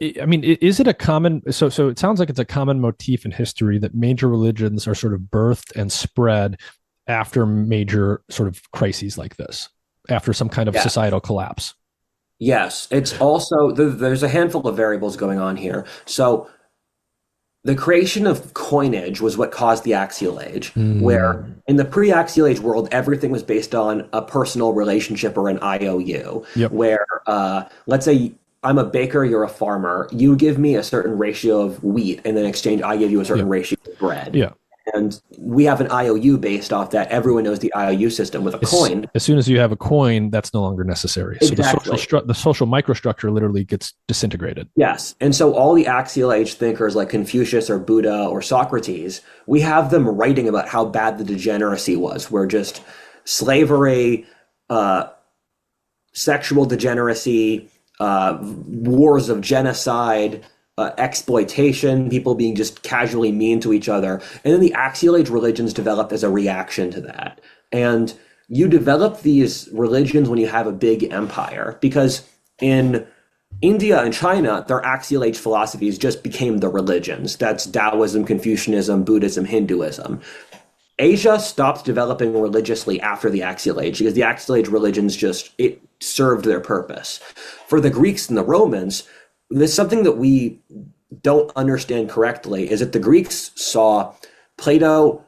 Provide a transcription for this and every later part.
I mean, is it a common? So it sounds like it's a common motif in history that major religions are sort of birthed and spread after major sort of crises like this, after some kind of Yeah. societal collapse. Yes. It's also, there's a handful of variables going on here. So the creation of coinage was what caused the Axial Age, where Mm, in the pre-Axial Age world, everything was based on a personal relationship or an IOU, yep. where let's say I'm a baker, you're a farmer, you give me a certain ratio of wheat, and in exchange, I give you a certain Yep. ratio of bread. Yeah. And we have an IOU based off that. Everyone knows the IOU system with a coin. As soon as you have a coin, that's no longer necessary. So Exactly. the social microstructure literally gets disintegrated. Yes. And so all the axial age thinkers like Confucius or Buddha or Socrates, we have them writing about how bad the degeneracy was, where just slavery, uh, sexual degeneracy, wars of genocide, exploitation, people being just casually mean to each other. And then the axial age religions developed as a reaction to that. And you develop these religions when you have a big empire, because in India and China, their axial age philosophies just became the religions. That's Taoism, Confucianism, Buddhism, Hinduism. Asia stopped developing religiously after the Axial Age because the Axial Age religions just it served their purpose. For the Greeks and the Romans, there's something that we don't understand correctly is that the Greeks saw Plato,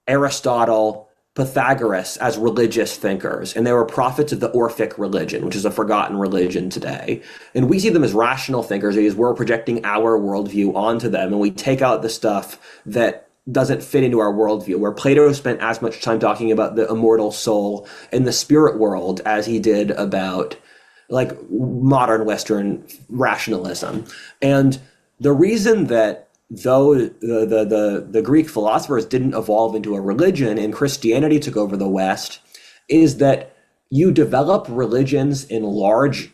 Aristotle, Pythagoras as religious thinkers, and they were prophets of the Orphic religion, which is a forgotten religion today. And we see them as rational thinkers because we're projecting our worldview onto them, and we take out the stuff that doesn't fit into our worldview. Where Plato spent as much time talking about the immortal soul and the spirit world as he did about like modern Western rationalism. And the reason that though the Greek philosophers didn't evolve into a religion and Christianity took over the West, is that you develop religions in large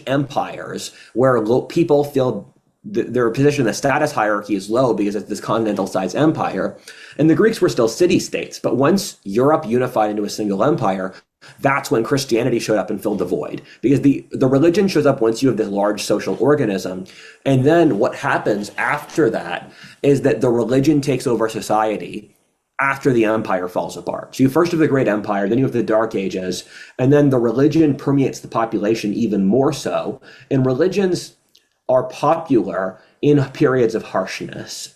empires where people feel their position in the status hierarchy is low because it's this continental sized empire. And the Greeks were still city states, but once Europe unified into a single empire, that's when Christianity showed up and filled the void. Because the religion shows up once you have this large social organism. And then what happens after that is that the religion takes over society after the empire falls apart. So you first have the Great Empire, then you have the Dark Ages, and then the religion permeates the population even more so. And religions are popular in periods of harshness.